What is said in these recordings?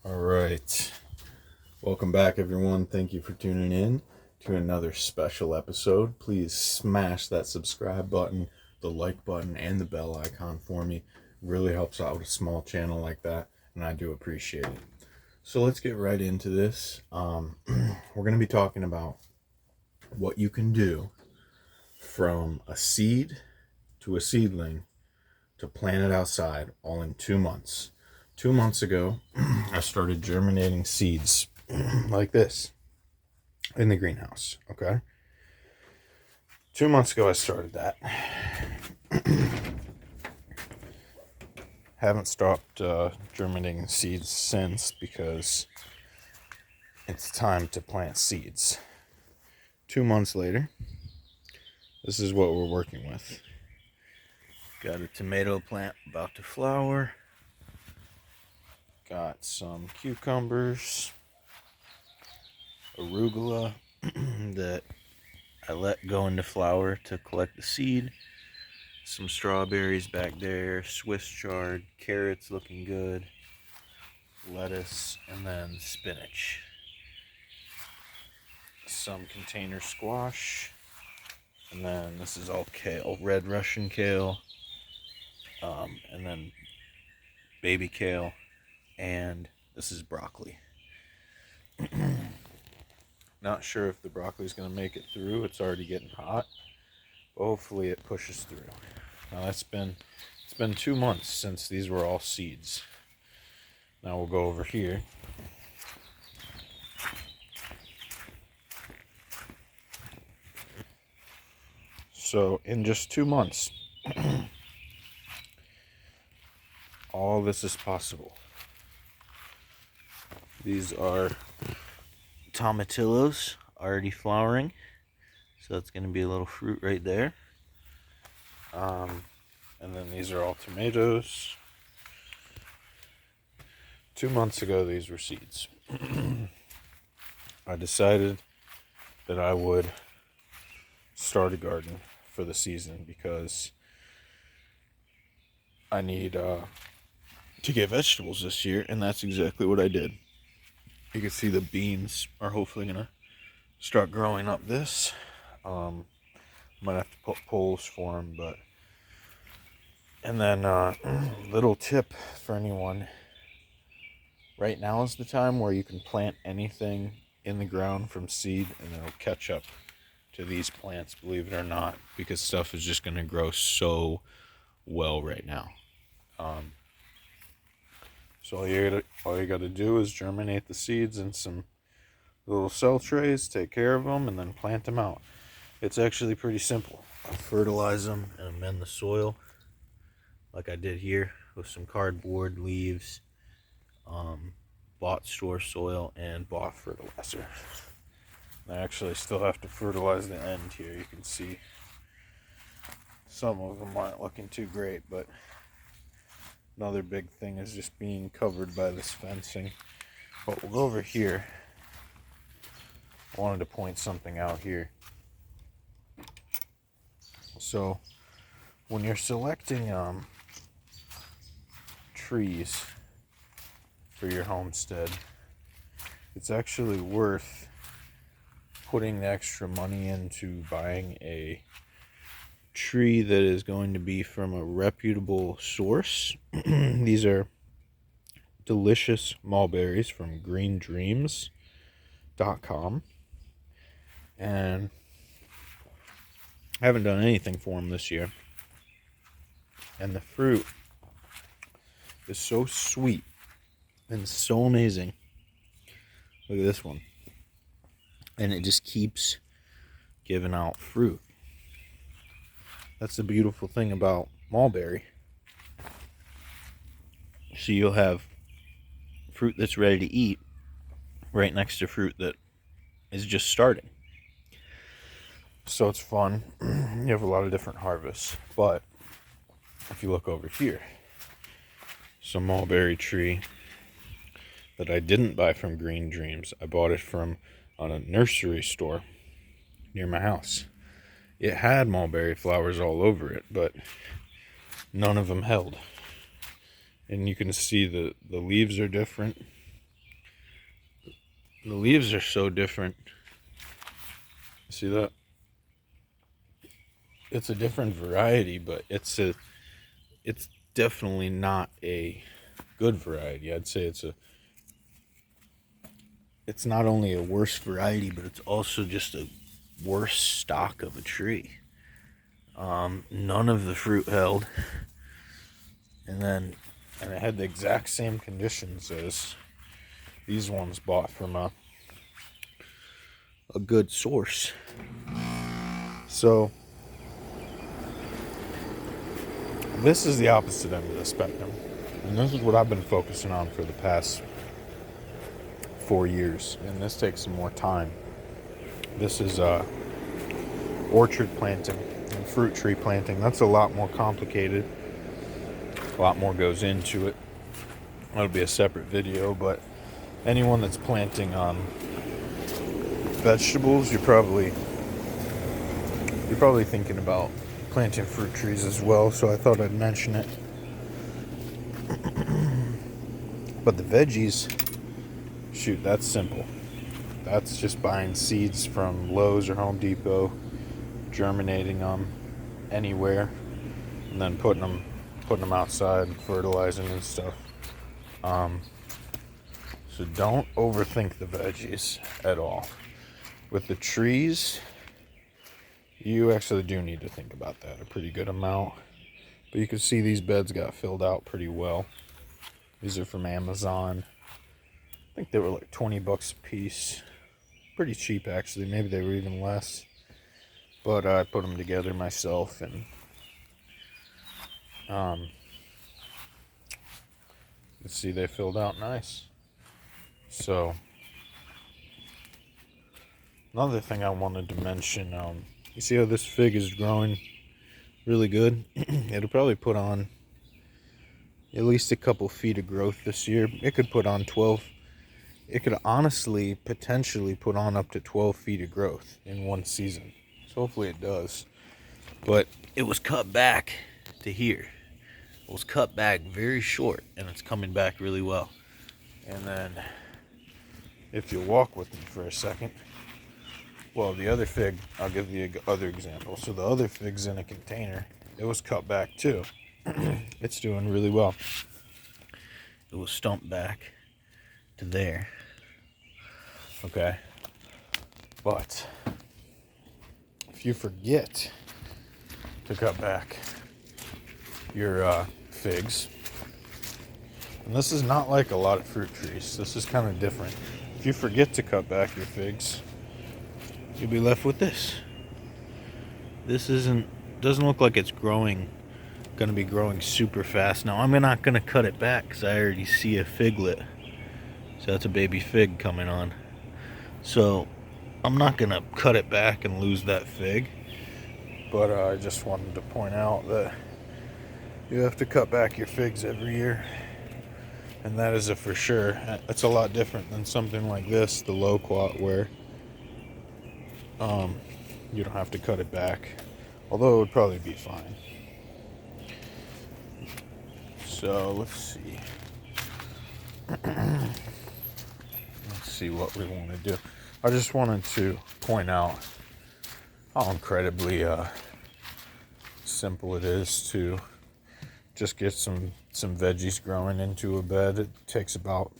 All right. Welcome back, everyone. Thank you for tuning in to another special episode. Please smash that subscribe button, the like button, and the bell icon for me. It really helps out a small channel like that, and I do appreciate it. So let's get right into this. We're going to be talking about what you can do from a seed to a seedling to plant it outside all in 2 months. 2 months ago, I started germinating seeds like this in the greenhouse. Okay. 2 months ago, I started that. Haven't stopped germinating seeds since because it's time to plant seeds. 2 months later, this is what we're working with. Got a tomato plant about to flower. Got some cucumbers, arugula that I let go into flower to collect the seed. Some strawberries back there, Swiss chard, carrots looking good, lettuce, and then spinach. Some container squash, and then this is all kale, red Russian kale, and then baby kale, and this is broccoli. Not sure if the broccoli is going to make it through. It's already getting hot, but hopefully it pushes through. Now it's been 2 months since these were all seeds. Now we'll go over here. So in just 2 months, all this is possible. These are tomatillos already flowering, so that's going to be a little fruit right there. And then these are all tomatoes. 2 months ago, these were seeds. I decided that I would start a garden for the season because I need to get vegetables this year, and that's exactly what I did. You can see the beans are hopefully going to start growing up this. Might have to put poles for them, but... And then, little tip for anyone. Right now is the time where you can plant anything in the ground from seed, and it'll catch up to these plants, believe it or not, because stuff is just going to grow so well right now. So all you got to do is germinate the seeds in some little cell trays, take care of them, and then plant them out. It's actually pretty simple. I fertilize them and amend the soil like I did here with some cardboard, leaves, bought store soil, and bought fertilizer. I actually still have to fertilize the end here. You can see some of them aren't looking too great, but another big thing is just being covered by this fencing. But we'll go over here. I wanted to point something out here. So when you're selecting trees for your homestead, it's actually worth putting the extra money into buying a tree that is going to be from a reputable source. These are delicious mulberries from greendreams.com, and I haven't done anything for them this year, and the fruit is so sweet and so amazing. Look at this one, and it just keeps giving out fruit. That's the beautiful thing about mulberry. So you'll have fruit that's ready to eat right next to fruit that is just starting. So it's fun. You have a lot of different harvests. But if you look over here, some mulberry tree that I didn't buy from Green Dreams. I bought it from on a nursery store near my house. It had mulberry flowers all over it, but none of them held. And you can see the leaves are different. The leaves are so different. See that? It's a different variety, but it's definitely not a good variety. I'd say it's not only a worse variety, but it's also just a worse stock of a tree. None of the fruit held, and it had the exact same conditions as these ones bought from a good source. So this is the opposite end of the spectrum, and this is what I've been focusing on for the past 4 years, and this takes some more time. This is orchard planting and fruit tree planting. That's a lot more complicated. A lot more goes into it. That'll be a separate video, but anyone that's planting vegetables, you're probably thinking about planting fruit trees as well, so I thought I'd mention it. But the veggies, shoot, that's simple. That's just buying seeds from Lowe's or Home Depot, germinating them anywhere, and then putting them outside and fertilizing and stuff. So don't overthink the veggies at all. With the trees, you actually do need to think about that a pretty good amount. But you can see these beds got filled out pretty well. These are from Amazon. I think they were like $20 a piece. Pretty cheap actually. Maybe they were even less. But I put them together myself, and you see they filled out nice. So another thing I wanted to mention, you see how this fig is growing really good? It'll probably put on at least a couple feet of growth this year. It could put on 12. It could honestly potentially put on up to 12 feet of growth in one season. So hopefully it does. But it was cut back to here. It was cut back very short, and it's coming back really well. And then if you walk with me for a second, well, the other fig, I'll give you other example. So the other fig's in a container. It was cut back too. It's doing really well. It was stumped back to there. Okay. But if you forget to cut back your figs, and this is not like a lot of fruit trees, this is kind of different. If you forget to cut back your figs, you'll be left with this. This doesn't look like it's going to be growing super fast. Now I'm not going to cut it back because I already see a figlet. So that's a baby fig coming on. So I'm not going to cut it back and lose that fig. But I just wanted to point out that you have to cut back your figs every year. And that is a for sure. It's a lot different than something like this, the loquat, where you don't have to cut it back. Although it would probably be fine. So let's see. Let's see what we want to do. I just wanted to point out how incredibly simple it is to just get some veggies growing into a bed. It takes about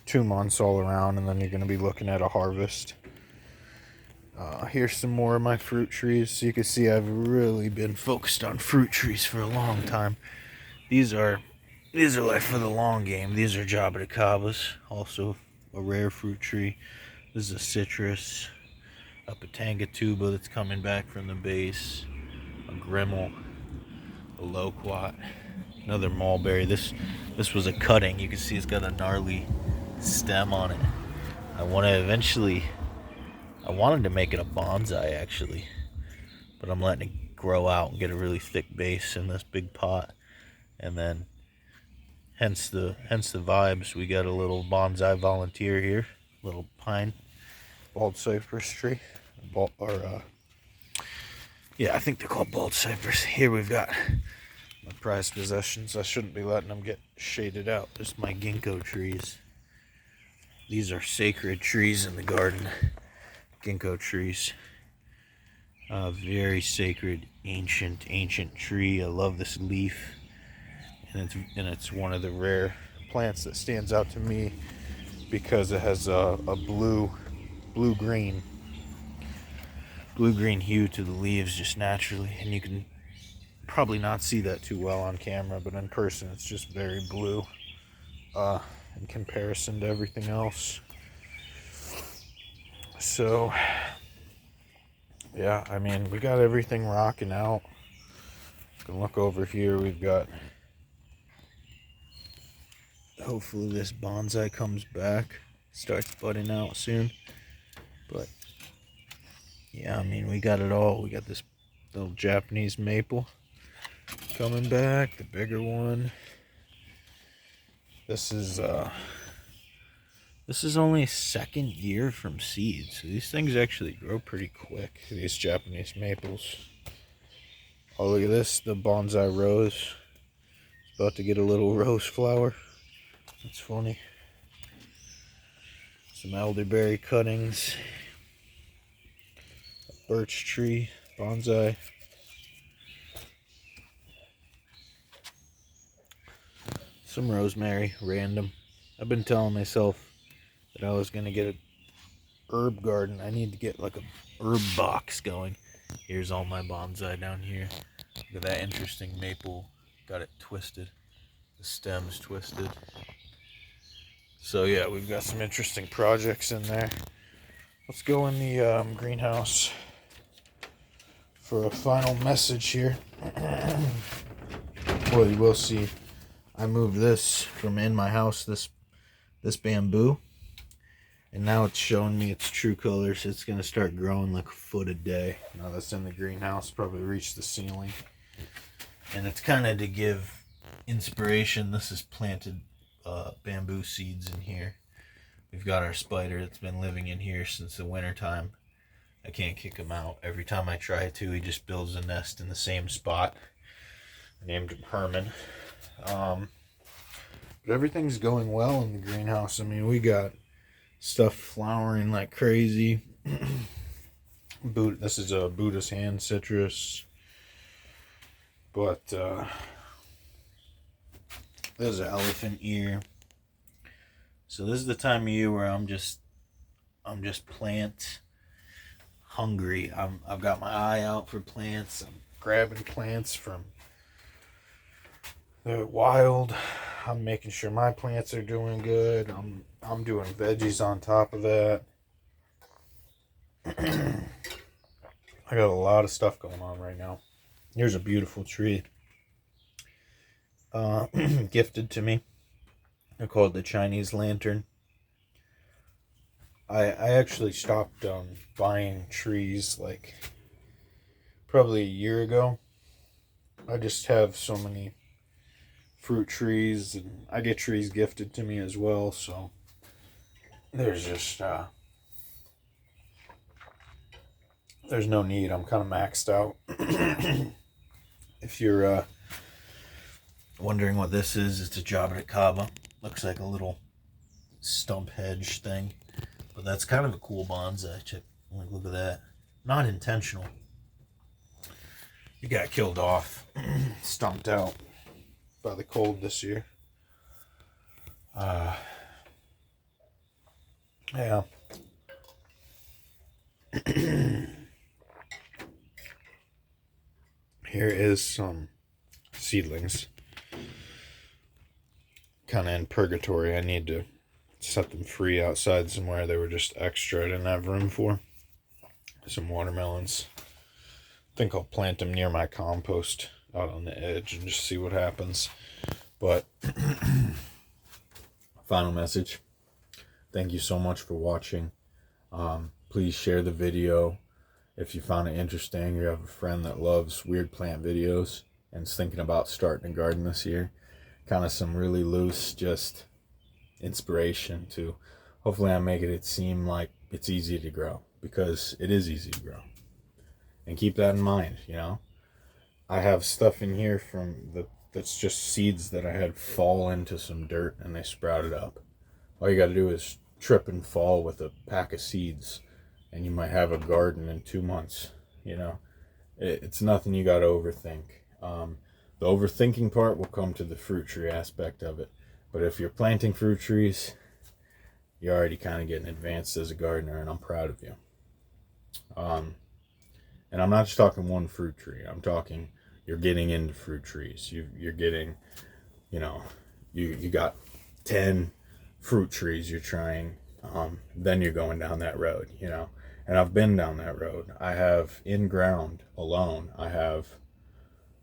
2 months all around, and then you're going to be looking at a harvest. Here's some more of my fruit trees. So you can see I've really been focused on fruit trees for a long time. These are like for the long game. These are jaboticabas, also a rare fruit tree. This is a citrus, a Patangatuba that's coming back from the base, a grimmel, a loquat, another mulberry. This was a cutting. You can see it's got a gnarly stem on it. I wanted to make it a bonsai actually, but I'm letting it grow out and get a really thick base in this big pot, and then hence the vibes. We got a little bonsai volunteer here, little pine, bald cypress tree, yeah, I think they're called bald cypress. Here we've got my prized possessions. I shouldn't be letting them get shaded out. There's my ginkgo trees. These are sacred trees in the garden. Ginkgo trees. Very sacred, ancient tree. I love this leaf. And it's one of the rare plants that stands out to me because it has a blue-green hue to the leaves just naturally, and you can probably not see that too well on camera, but in person it's just very blue in comparison to everything else. So yeah, I mean, we got everything rocking out. You can look over here, we've got, hopefully this bonsai comes back, starts budding out soon. But yeah, I mean, we got it all. We got this little Japanese maple coming back, the bigger one. This is only second year from seed, so these things actually grow pretty quick, these Japanese maples. Oh, look at this, the bonsai rose. It's about to get a little rose flower. That's funny. Some elderberry cuttings. A birch tree, bonsai. Some rosemary, random. I've been telling myself that I was going to get an herb garden. I need to get like a herb box going. Here's all my bonsai down here. Look at that interesting maple. Got it twisted. The stem's twisted. So yeah, we've got some interesting projects in there. Let's go in the greenhouse for a final message here. Well, you will see I moved this from in my house, this bamboo, and now it's showing me its true colors. It's going to start growing like a foot a day. Now that's in the greenhouse, probably reach the ceiling. And it's kind of to give inspiration. This is planted bamboo seeds in here. We've got our spider that's been living in here since the winter time. I can't kick him out. Every time I try to, he just builds a nest in the same spot. I named him Herman. But everything's going well in the greenhouse. I mean, we got stuff flowering like crazy. This is a Buddha's hand citrus. But there's an elephant ear. So this is the time of year where I'm just plant hungry. I've got my eye out for plants. I'm grabbing plants from the wild. I'm making sure my plants are doing good. I'm doing veggies on top of that. I got a lot of stuff going on right now. Here's a beautiful tree gifted to me. I call it the Chinese lantern. I actually stopped buying trees like probably a year ago. I just have so many fruit trees, and I get trees gifted to me as well, so there's just there's no need. I'm kind of maxed out. If you're wondering what this is, it's a Jaboticaba. Looks like a little stump hedge thing, but that's kind of a cool bonsai. Like, look at that. Not intentional. It got killed off, stumped out by the cold this year. Yeah. Here is some seedlings. Kind of in purgatory. I need to set them free outside somewhere. They were just extra I didn't have room for. Some watermelons. I think I'll plant them near my compost out on the edge and just see what happens. But final message. Thank you so much for watching. Please share the video if you found it interesting. You have a friend that loves weird plant videos and is thinking about starting a garden this year. Kind of some really loose, just inspiration to hopefully I'm making it seem like it's easy to grow, because it is easy to grow. And keep that in mind, you know. I have stuff in here that's just seeds that I had fall into some dirt and they sprouted up. All you got to do is trip and fall with a pack of seeds, and you might have a garden in 2 months. You know, it's nothing you got to overthink. The overthinking part will come to the fruit tree aspect of it. But if you're planting fruit trees, you're already kind of getting advanced as a gardener, and I'm proud of you. And I'm not just talking one fruit tree. I'm talking you're getting into fruit trees. You're getting, you know, you got 10 fruit trees you're trying. Then you're going down that road, you know. And I've been down that road. I have in ground alone, I have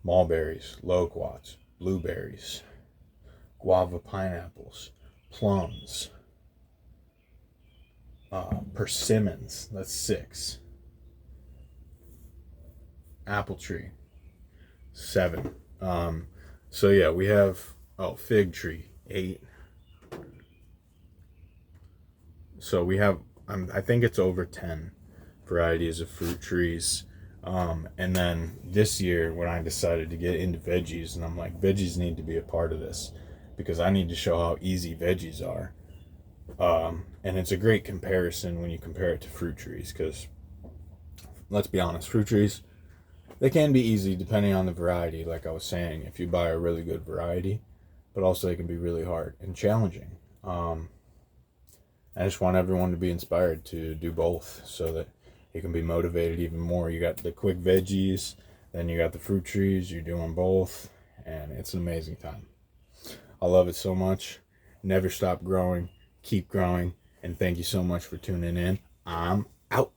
mulberries, loquats, blueberries, guava pineapples, plums, persimmons, that's 6. Apple tree, 7. So yeah, we have, fig tree, 8. So we have, I think it's over 10 varieties of fruit trees. And then this year when I decided to get into veggies, and I'm like, veggies need to be a part of this because I need to show how easy veggies are. And it's a great comparison when you compare it to fruit trees, because let's be honest, fruit trees, they can be easy depending on the variety, like I was saying, if you buy a really good variety, but also they can be really hard and challenging. I just want everyone to be inspired to do both so that you can be motivated even more. You got the quick veggies, then you got the fruit trees, you're doing both, and it's an amazing time. I love it so much. Never stop growing, keep growing, and thank you so much for tuning in. I'm out.